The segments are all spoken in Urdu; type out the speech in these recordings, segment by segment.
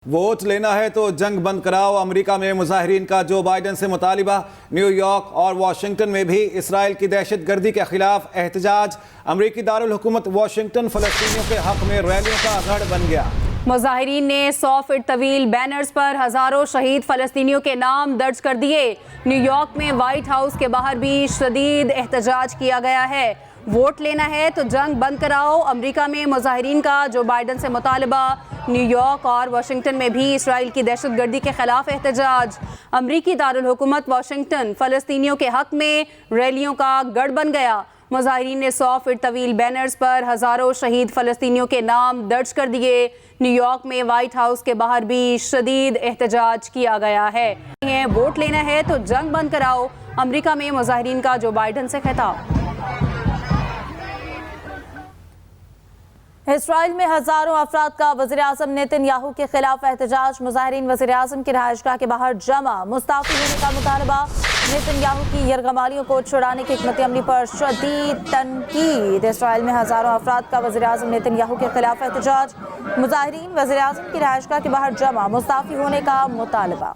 ووٹ لینا ہے تو جنگ بند کراؤ۔ امریکہ میں مظاہرین کا جو بائیڈن سے مطالبہ۔ نیو یارک اور واشنگٹن میں بھی اسرائیل کی دہشت گردی کے خلاف احتجاج۔ امریکی دارالحکومت واشنگٹن فلسطینیوں کے حق میں ریلیوں کا گڑھ بن گیا۔ مظاہرین نے 100 فٹ طویل بینرز پر ہزاروں شہید فلسطینیوں کے نام درج کر دیے۔ نیو یارک میں وائٹ ہاؤس کے باہر بھی شدید احتجاج کیا گیا ہے۔ ووٹ لینا ہے تو جنگ بند کراؤ۔ امریکہ میں مظاہرین کا جو بائیڈن سے مطالبہ۔ نیو یارک اور واشنگٹن میں بھی اسرائیل کی دہشت گردی کے خلاف احتجاج۔ امریکی دارالحکومت واشنگٹن فلسطینیوں کے حق میں ریلیوں کا گڑھ بن گیا۔ مظاہرین نے 100 فٹ طویل بینرز پر ہزاروں شہید فلسطینیوں کے نام درج کر دیے۔ نیو یارک میں وائٹ ہاؤس کے باہر بھی شدید احتجاج کیا گیا ہے۔ ووٹ لینا ہے تو جنگ بند کراؤ۔ امریکہ میں مظاہرین کا جو بائیڈن سے خطاب۔ اسرائیل میں ہزاروں افراد کا وزیراعظم نیتن یاہو کے خلاف احتجاج۔ مظاہرین وزیراعظم کی رہائش گاہ کے باہر جمع۔ مستعفی ہونے کا مطالبہ۔ نیتن یاہو کی یرغمالیوں کو چھڑانے کی حکمت عملی پر شدید تنقید۔ اسرائیل میں ہزاروں افراد کا وزیراعظم نیتن یاہو کے خلاف احتجاج۔ مظاہرین وزیراعظم کی رہائش گاہ کے باہر جمع۔ مستعفی ہونے کا مطالبہ۔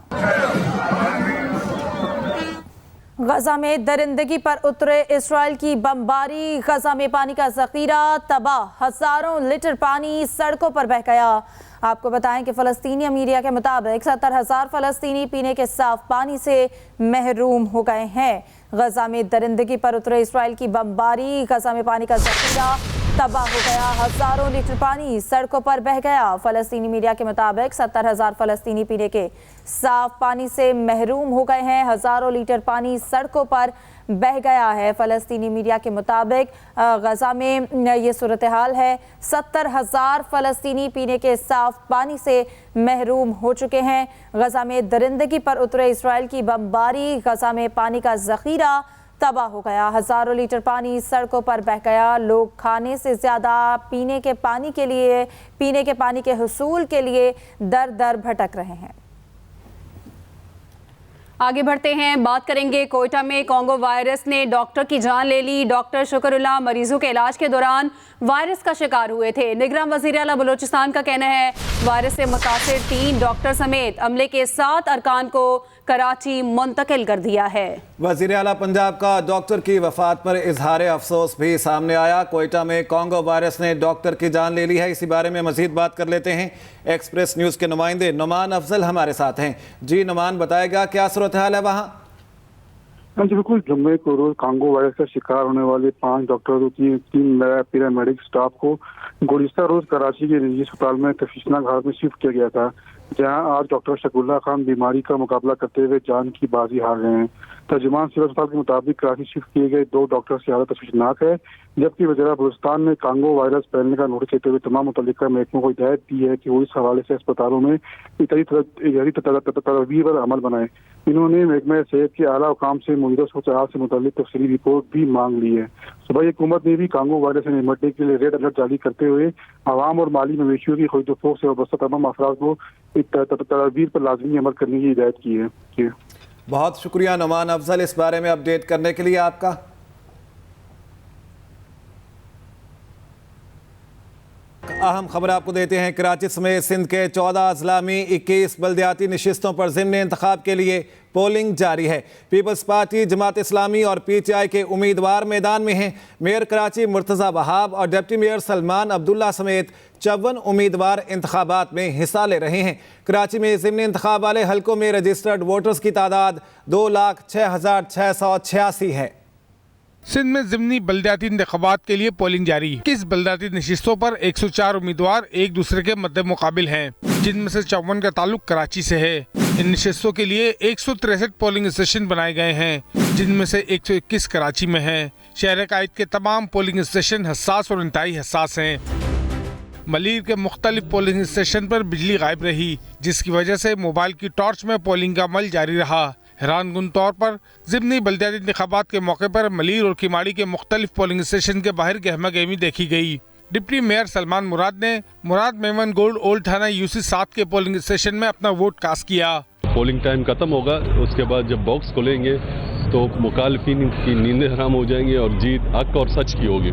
غزہ میں درندگی پر اترے اسرائیل کی بمباری۔ غزہ میں پانی کا ذخیرہ تباہ۔ ہزاروں لیٹر پانی سڑکوں پر بہہ گیا۔ آپ کو بتائیں کہ فلسطینی میڈیا کے مطابق 70,000 فلسطینی پینے کے صاف پانی سے محروم ہو گئے ہیں۔ غزہ میں درندگی پر اترے اسرائیل کی بمباری۔ غزہ میں پانی کا ذخیرہ تباہ ہو گیا۔ ہزاروں لیٹر پانی سڑکوں پر بہہ گیا۔ فلسطینی میڈیا کے مطابق 70,000 فلسطینی پینے کے صاف پانی سے محروم ہو گئے ہیں۔ ہزاروں لیٹر پانی سڑکوں پر بہہ گیا ہے۔ فلسطینی میڈیا کے مطابق غزہ میں یہ صورتحال ہے۔ 70,000 فلسطینی پینے کے صاف پانی سے محروم ہو چکے ہیں۔ غزہ میں درندگی پر اترے اسرائیل کی بمباری۔ غزہ میں پانی کا ذخیرہ تباہ ہو گیا۔ ہزاروں لیٹر پانی سڑکوں پر بہہ گیا۔ لوگ کھانے سے زیادہ پینے کے پانی کے حصول کے لیے در در بھٹک رہے ہیں۔ آگے بڑھتے ہیں، بات کریں گے کوئٹہ میں کانگو وائرس نے ڈاکٹر کی جان لے لی۔ ڈاکٹر شکر اللہ مریضوں کے علاج کے دوران وائرس کا شکار ہوئے تھے۔ نگراں وزیر اعلیٰ بلوچستان کا کہنا ہے وائرس سے متاثر 3 ڈاکٹر سمیت عملے کے 7 ارکان کو کراچی منتقل کر دیا ہے۔ وزیر اعلیٰ پنجاب کا ڈاکٹر کی وفات پر اظہار افسوس بھی سامنے آیا۔ کوئٹہ میں کانگو وائرس نے ڈاکٹر کی جان لے لی ہے۔ اسی بارے میں مزید بات کر لیتے ہیں۔ ایکسپریس نیوز کے نمائندے نعمان افضل ہمارے ساتھ ہیں۔ جی نعمان، بتائے گا کیا صورتحال ہے وہاں؟ جی بالکل، جمعے کو روز کانگو وائرس کا شکار ہونے والے 5 ڈاکٹروں کی 3 پیرامیڈک سٹاف کو گزشتہ روز کراچی کے نجی اسپتال میں تشویشناک حالت میں شفٹ کیا گیا تھا، جہاں آج ڈاکٹر شکر اللہ خان بیماری کا مقابلہ کرتے ہوئے جان کی بازی ہار گئے ہیں۔ ترجمان سول اسپتال کے مطابق کراچی شفٹ کیے گئے 2 ڈاکٹر کی حالت تشویشناک ہے، جبکہ وزیر بلوچستان نے کانگو وائرس پھیلنے کا نوٹس دیتے ہوئے تمام متعلقہ محکموں کو ہدایت دی ہے کہ وہ اس حوالے سے اسپتالوں میں تدابیر پر عمل بنائیں۔ انہوں نے محکمہ صحت کے اعلیٰ حکام سے موجودہ صورتحال سے متعلق تفصیلی رپورٹ بھی مانگ لی ہے۔ صوبائی حکومت نے بھی کانگو وائرس سے نمٹنے کے لیے ریڈ الرٹ جاری کرتے ہوئے عوام اور مالی مویشیوں کی خرید و فروخت سے وابستہ تمام افراد کو تدابیر پر لازمی عمل کرنے کی ہدایت کی ہے۔ بہت شکریہ نعمان افضل اس بارے میں اپڈیٹ کرنے کے لیے آپ کا۔ اہم خبر آپ کو دیتے ہیں۔ کراچی سمیت سندھ کے 14 اضلاع میں 21 بلدیاتی نشستوں پر ضمن انتخاب کے لیے پولنگ جاری ہے۔ پیپلز پارٹی، جماعت اسلامی اور پی ٹی آئی کے امیدوار میدان میں ہیں۔ میئر کراچی مرتضی وہاب اور ڈپٹی میئر سلمان عبداللہ سمیت 54 امیدوار انتخابات میں حصہ لے رہے ہیں۔ کراچی میں ضمن انتخاب والے حلقوں میں رجسٹرڈ ووٹرز کی تعداد 2,06,686 ہے۔ سندھ میں ضمنی بلدیاتی انتخابات کے لیے پولنگ جاری۔ 21 بلدیاتی نشستوں پر 104 امیدوار ایک دوسرے کے مد مقابل ہیں، جن میں سے 54 کا تعلق کراچی سے ہے۔ ان نشستوں کے لیے 163 پولنگ اسٹیشن بنائے گئے ہیں، جن میں سے 121 کراچی میں ہیں۔ شہر قائد کے تمام پولنگ اسٹیشن حساس اور انتہائی حساس ہیں۔ ملیر کے مختلف پولنگ اسٹیشن پر بجلی غائب رہی، جس کی وجہ سے موبائل کی ٹارچ میں پولنگ کا عمل جاری رہا۔ حیران کن طور پر ضمنی بلدیاتی انتخابات کے موقع پر ملیر اور کیماڑی کے مختلف پولنگ اسٹیشن کے باہر گہما گہمی دیکھی گئی۔ ڈپٹی میئر سلمان مراد نے مراد میمن گولڈ اولڈ تھانہ UC 7 کے پولنگ اسٹیشن میں اپنا ووٹ کاسٹ کیا۔ پولنگ ٹائم ختم ہوگا، اس کے بعد جب باکس کھولیں گے تو مخالفین کی نیندیں حرام ہو جائیں گی اور جیت حق اور سچ کی ہوگی۔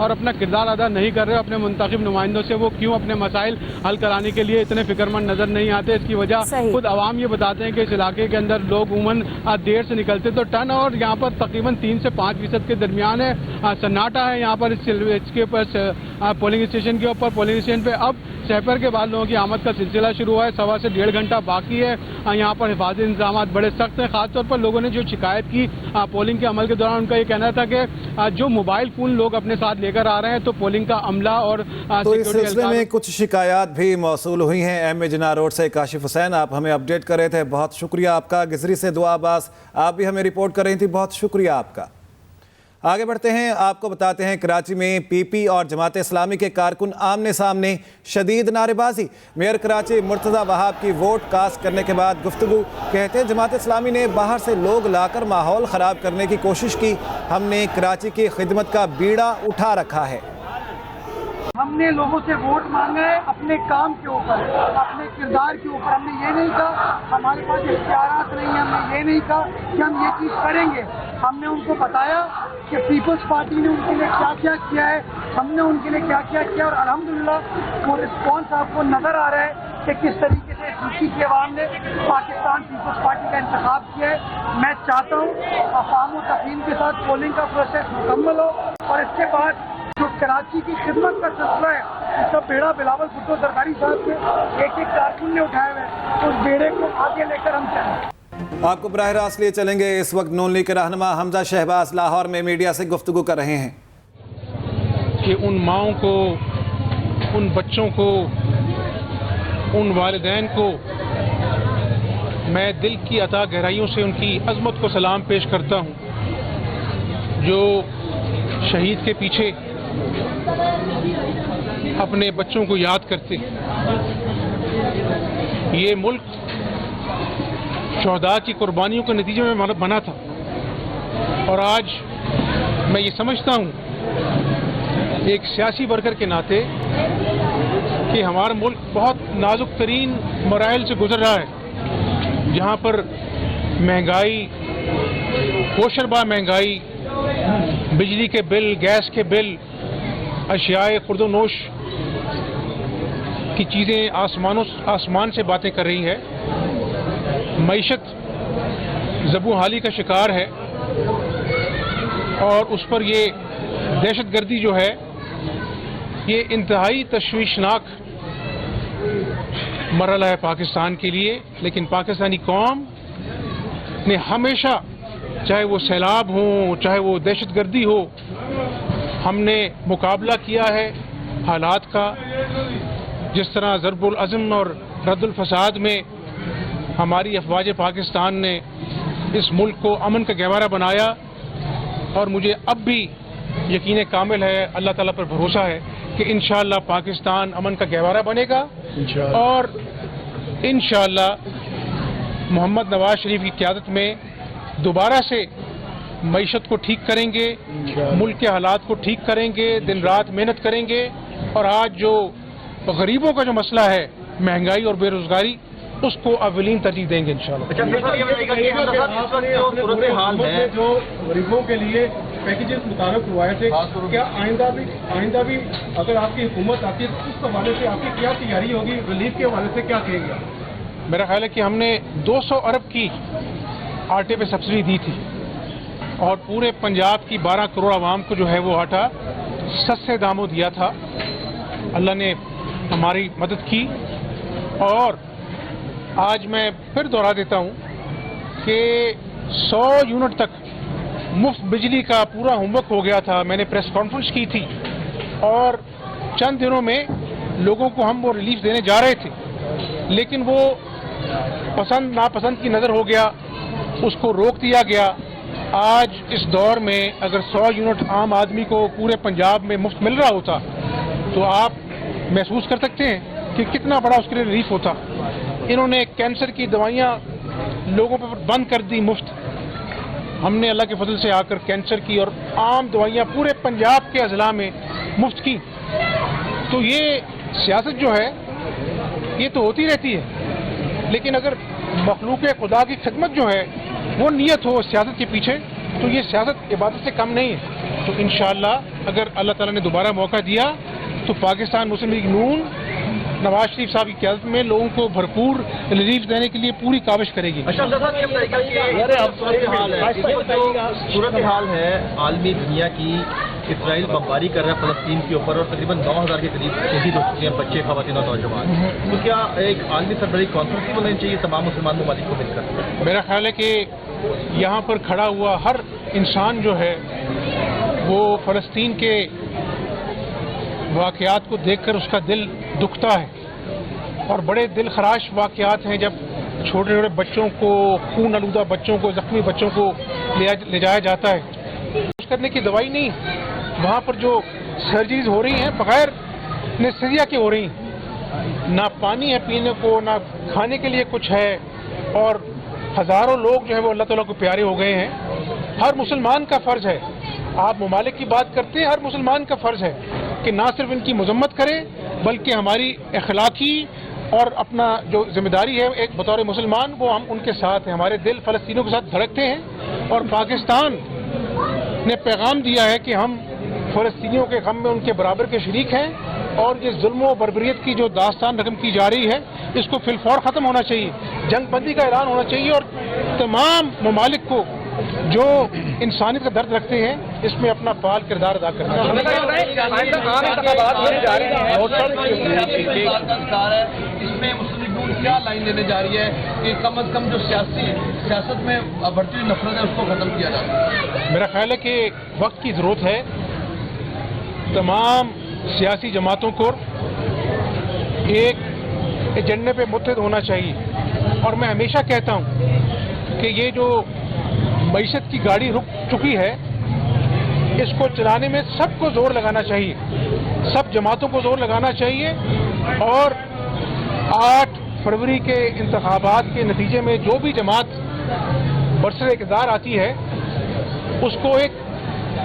اور اپنا کردار ادا نہیں کر رہے اپنے منتخب نمائندوں سے، وہ کیوں اپنے مسائل حل کرانے کے لیے اتنے فکر مند نظر نہیں آتے؟ اس کی وجہ خود عوام یہ بتاتے ہیں کہ اس علاقے کے اندر لوگ عموماً دیر سے نکلتے تو ٹرن اور یہاں پر تقریباً 3 سے 5% کے درمیان ہے، سناٹا ہے یہاں پر اس کے اوپر پولنگ اسٹیشن کے اوپر۔ پولنگ اسٹیشن پہ اب سحر کے بعد لوگوں کی آمد کا سلسلہ شروع ہوا ہے، 1.25 سے 1.5 گھنٹہ باقی ہے۔ یہاں پر حفاظتی انتظامات بڑے سخت ہیں، خاص طور پر لوگوں نے جو شکایت کی پولنگ کے عمل کے دوران، ان کا یہ کہنا تھا کہ جو موبائل فون لوگ اپنے ساتھ لے کر آ رہے ہیں تو پولنگ کا عملہ اور تو اس سلسلے میں کچھ شکایات بھی موصول ہوئی ہیں۔ ایم اے جناح روڈ سے کاشف حسین آپ ہمیں اپڈیٹ کر رہے تھے، بہت شکریہ آپ کا۔ گزری سے دعا عباس آپ بھی ہمیں رپورٹ کر رہی تھی، بہت شکریہ آپ کا۔ آگے بڑھتے ہیں، آپ کو بتاتے ہیں کراچی میں پی پی اور جماعت اسلامی کے کارکن آمنے سامنے، شدید نعرے بازی۔ میئر کراچی مرتضی وہاب کی ووٹ کاسٹ کرنے کے بعد گفتگو، کہتے ہیں جماعت اسلامی نے باہر سے لوگ لا کر ماحول خراب کرنے کی کوشش کی، ہم نے کراچی کی خدمت کا بیڑا اٹھا رکھا ہے۔ ہم نے لوگوں سے ووٹ مانگا ہے اپنے کام کے اوپر، اپنے کردار کے اوپر۔ ہم نے یہ نہیں کہا ہمارے پاس اختیارات نہیں ہیں، ہم نے یہ نہیں کہا کہ ہم یہ چیز کریں گے۔ ہم نے ان کو بتایا کہ پیپلز پارٹی نے ان کے لیے کیا کیا کیا ہے، ہم نے ان کے لیے کیا کیا کیا، اور الحمدللہ وہ رسپانس آپ کو نظر آ رہا ہے کہ کس طریقے سے ڈی کی عوام نے پاکستان پیپلز پارٹی کا انتخاب کیا ہے۔ میں چاہتا ہوں افہام و تفہیم کے ساتھ پولنگ کا پروسیس مکمل ہو، اور اس کے بعد جو کراچی کی خدمت کا سلسلہ ہے اس کا بیڑا بلاول بھٹو زرداری صاحب کے ایک کارکن نے اٹھایا ہوا ہے، اس بیڑے کو آگے لے کر ہم چلیں۔ آپ کو براہ راست لیے چلیں گے، اس وقت نون لیگ کے رہنما حمزہ شہباز لاہور میں میڈیا سے گفتگو کر رہے ہیں کہ ان ماؤں کو، ان بچوں کو، ان والدین کو میں دل کی عطا گہرائیوں سے ان کی عظمت کو سلام پیش کرتا ہوں، جو شہید کے پیچھے اپنے بچوں کو یاد کرتے۔ یہ ملک شہداء کی قربانیوں کے نتیجے میں بنا تھا، اور آج میں یہ سمجھتا ہوں ایک سیاسی ورکر کے ناطے کہ ہمارا ملک بہت نازک ترین مراحل سے گزر رہا ہے، جہاں پر مہنگائی، کوشربہ مہنگائی، بجلی کے بل، گیس کے بل، اشیاء خورد و نوش کی چیزیں آسمان سے باتیں کر رہی ہے، معیشت زبوں حالی کا شکار ہے، اور اس پر یہ دہشت گردی جو ہے یہ انتہائی تشویشناک مرحلہ ہے پاکستان کے لیے۔ لیکن پاکستانی قوم نے ہمیشہ، چاہے وہ سیلاب ہوں، چاہے وہ دہشت گردی ہو، ہم نے مقابلہ کیا ہے حالات کا۔ جس طرح ضرب العزم اور رد الفساد میں ہماری افواج پاکستان نے اس ملک کو امن کا گہوارہ بنایا، اور مجھے اب بھی یقین کامل ہے، اللہ تعالیٰ پر بھروسہ ہے کہ انشاءاللہ پاکستان امن کا گہوارہ بنے گا، اور انشاءاللہ محمد نواز شریف کی قیادت میں دوبارہ سے معیشت کو ٹھیک کریں گے، ملک کے حالات کو ٹھیک کریں گے، دن رات محنت کریں گے، اور آج جو غریبوں کا جو مسئلہ ہے، مہنگائی اور بے روزگاری، اس کو اولین ترجیح دیں گے انشاءاللہ۔ جو غریبوں کے لیے پیکیجز متعارف ہوئے تھے، کیا آئندہ بھی اگر آپ کی حکومت آتی ہے تو اس حوالے سے آپ کی کیا تیاری ہوگی؟ ریلیف کے حوالے سے کیا کہیں گے؟ میرا خیال ہے کہ ہم نے 200 ارب کی آٹے پہ سبسڈی دی تھی، اور پورے پنجاب کی 12 کروڑ عوام کو جو ہے وہ آٹا سستے داموں دیا تھا۔ اللہ نے ہماری مدد کی، اور آج میں پھر دوہرا دیتا ہوں کہ 100 یونٹ تک مفت بجلی کا پورا ہوم ورک ہو گیا تھا۔ میں نے پریس کانفرنس کی تھی، اور چند دنوں میں لوگوں کو ہم وہ ریلیف دینے جا رہے تھے، لیکن وہ پسند ناپسند کی نظر ہو گیا، اس کو روک دیا گیا۔ آج اس دور میں اگر 100 یونٹ عام آدمی کو پورے پنجاب میں مفت مل رہا ہوتا تو آپ محسوس کر سکتے ہیں کہ کتنا بڑا اس کے لیے ریلیف ہوتا۔ انہوں نے کینسر کی دوائیاں لوگوں پر بند کر دی مفت، ہم نے اللہ کے فضل سے آ کر کینسر کی اور عام دوائیاں پورے پنجاب کے اضلاع میں مفت کی۔ تو یہ سیاست جو ہے یہ تو ہوتی رہتی ہے، لیکن اگر مخلوق خدا کی خدمت جو ہے وہ نیت ہو سیاست کے پیچھے، تو یہ سیاست عبادت سے کم نہیں ہے۔ تو انشاءاللہ اگر اللہ تعالیٰ نے دوبارہ موقع دیا تو پاکستان مسلم لیگ نون نواز شریف صاحب کی قیادت میں لوگوں کو بھرپور ریلیف دینے کے لیے پوری کاوش کرے گی. صورتحال ہے عالمی دنیا کی، اسرائیل بمباری کر رہا ہے فلسطین کے اوپر اور تقریباً 9,000 کے قریب شہید ہو چکے ہیں بچے، خواتین اور نوجوان. تو کیا ایک عالمی سربراہی کانفرنس بھی بنانی چاہیے تمام مسلمان ممالک کو مل کر؟ میرا خیال ہے کہ یہاں پر کھڑا ہوا ہر انسان جو ہے وہ فلسطین کے واقعات کو دیکھ کر اس کا دل دکھتا ہے، اور بڑے دل خراش واقعات ہیں جب چھوٹے چھوٹے بچوں کو، خون آلودہ بچوں کو، زخمی بچوں کو لے جایا جاتا ہے. اس کرنے کی دوائی نہیں، وہاں پر جو سرجریز ہو رہی ہیں بغیر انیستھیزیا کے ہو رہی ہیں، نہ پانی ہے پینے کو، نہ کھانے کے لیے کچھ ہے، اور ہزاروں لوگ جو ہے وہ اللہ تعالیٰ کو پیارے ہو گئے ہیں. ہر مسلمان کا فرض ہے، آپ ممالک کی بات کرتے ہیں، ہر مسلمان کا فرض ہے کہ نہ صرف ان کی مذمت کرے بلکہ ہماری اخلاقی اور اپنا جو ذمہ داری ہے ایک بطور مسلمان وہ ہم ان کے ساتھ ہیں. ہمارے دل فلسطینیوں کے ساتھ دھڑکتے ہیں، اور پاکستان نے پیغام دیا ہے کہ ہم فلسطینیوں کے غم میں ان کے برابر کے شریک ہیں، اور یہ ظلم و بربریت کی جو داستان رقم کی جا رہی ہے اس کو فی الفور ختم ہونا چاہیے، جنگ بندی کا اعلان ہونا چاہیے، اور تمام ممالک کو جو انسانیت کا درد رکھتے ہیں اس میں اپنا فعال کردار ادا کرنا چاہیے. اس میں مسلم لیگ نون کیا لائن دینے جا رہی ہے کہ کم از کم جو سیاست میں بڑھتی ہوئی نفرت ہے اس کو ختم کیا جائے؟ میرا خیال ہے کہ وقت کی ضرورت ہے، تمام سیاسی جماعتوں کو ایک ایجنڈے پہ متحد ہونا چاہیے. اور میں ہمیشہ کہتا ہوں کہ یہ جو معیشت کی گاڑی رک چکی ہے اس کو چلانے میں سب کو زور لگانا چاہیے، سب جماعتوں کو زور لگانا چاہیے، اور 8 فروری کے انتخابات کے نتیجے میں جو بھی جماعت برسر اقتدار آتی ہے اس کو ایک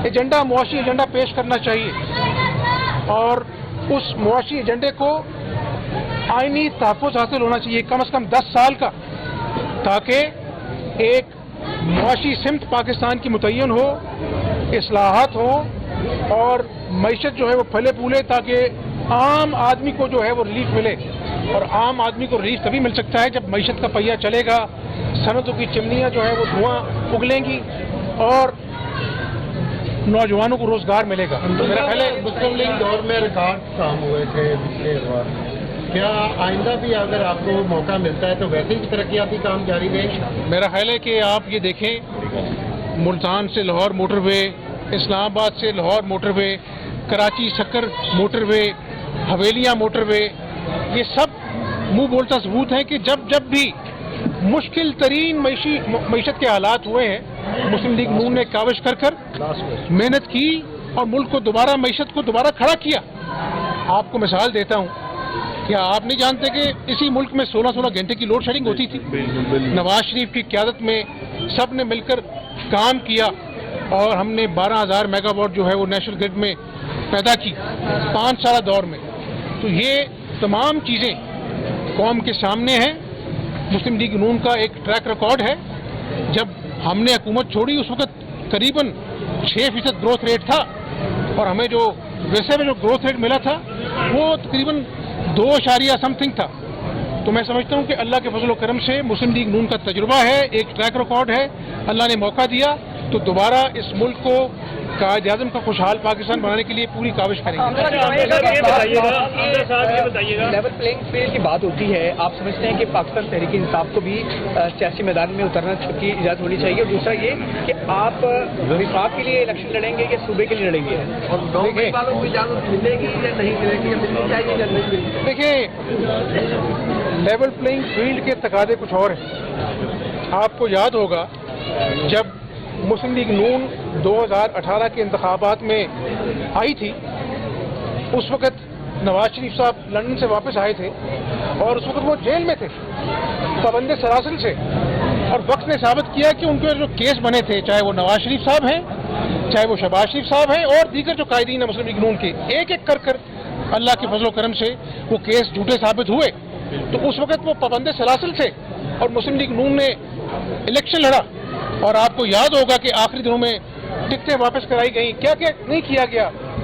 ایجنڈا، معاشی ایجنڈا پیش کرنا چاہیے، اور اس معاشی ایجنڈے کو آئینی تحفظ حاصل ہونا چاہیے کم از کم 10 سال کا، تاکہ ایک معاشی سمت پاکستان کی متعین ہو، اصلاحات ہوں اور معیشت جو ہے وہ پھلے پھولے، تاکہ عام آدمی کو جو ہے وہ ریلیف ملے. اور عام آدمی کو ریلیف تبھی مل سکتا ہے جب معیشت کا پہیہ چلے گا، صنعتوں کی چمنیاں جو ہے وہ دھواں اگلیں گی اور نوجوانوں کو روزگار ملے گا. میرا خیال ہے مسلم لیگ دور میں ریکارڈ کام ہوئے تھے پچھلے بار، کیا آئندہ بھی اگر آپ کو موقع ملتا ہے تو ویسے ہی ترقیاتی کام جاری رہے؟ میرا خیال ہے کہ آپ یہ دیکھیں، ملتان سے لاہور موٹر وے، اسلام آباد سے لاہور موٹر وے، کراچی سکر موٹر وے، حویلیاں موٹر وے، یہ سب منہ بولتا ثبوت ہے کہ جب بھی مشکل ترین معیشت کے حالات ہوئے ہیں مسلم لیگ نون نے کاوش کر محنت کی اور ملک کو دوبارہ، معیشت کو دوبارہ کھڑا کیا. آپ کو مثال دیتا ہوں، کیا آپ نہیں جانتے کہ اسی ملک میں 16 گھنٹے کی لوڈ شیڈنگ ہوتی تھی؟ نواز شریف کی قیادت میں سب نے مل کر کام کیا اور ہم نے 12,000 میگا واٹ جو ہے وہ نیشنل گرڈ میں پیدا کی 5 سالہ دور میں. تو یہ تمام چیزیں قوم کے سامنے ہیں. مسلم لیگ نون کا ایک ٹریک ریکارڈ ہے، جب ہم نے حکومت چھوڑی اس وقت قریباً 6% گروتھ ریٹ تھا، اور ہمیں جو ویسے میں جو گروتھ ریٹ ملا تھا وہ تقریباً 2 سم تھنگ تھا. تو میں سمجھتا ہوں کہ اللہ کے فضل و کرم سے مسلم لیگ نون کا تجربہ ہے، ایک ٹریک ریکارڈ ہے، اللہ نے موقع دیا تو دوبارہ اس ملک کو قائد اعظم کا خوشحال پاکستان بنانے کے لیے پوری کاوش کریں گے. لیول پلینگ فیلڈ کی بات ہوتی ہے، آپ سمجھتے ہیں کہ پاکستان تحریک انصاف کو بھی سیاسی میدان میں اترنا کی اجازت ہونی چاہیے؟ اور دوسرا یہ کہ آپ وفاق کے لیے الیکشن لڑیں گے یا صوبے کے لیے لڑیں گے؟ اور والوں کو اجازت ملے گی یا نہیں ملے گی، یا ملنی چاہیے یا نہیں ملے گی؟ دیکھیں، لیول پلینگ فیلڈ کے تقاضے کچھ اور ہیں. آپ کو یاد ہوگا جب مسلم لیگ نون 2018 کے انتخابات میں آئی تھی، اس وقت نواز شریف صاحب لندن سے واپس آئے تھے اور اس وقت وہ جیل میں تھے پابند سلاسل سے، اور وقت نے ثابت کیا کہ ان کے جو کیس بنے تھے، چاہے وہ نواز شریف صاحب ہیں، چاہے وہ شہباز شریف صاحب ہیں اور دیگر جو قائدین ہیں مسلم لیگ نون کے، ایک ایک کر اللہ کے فضل و کرم سے وہ کیس جھوٹے ثابت ہوئے. تو اس وقت وہ پابند سلاسل تھے اور مسلم لیگ نون نے الیکشن لڑا، اور آپ کو یاد ہوگا کہ آخری دنوں میں ٹکٹیں واپس کرائی گئیں. کیا کیا نہیں کیا گیا.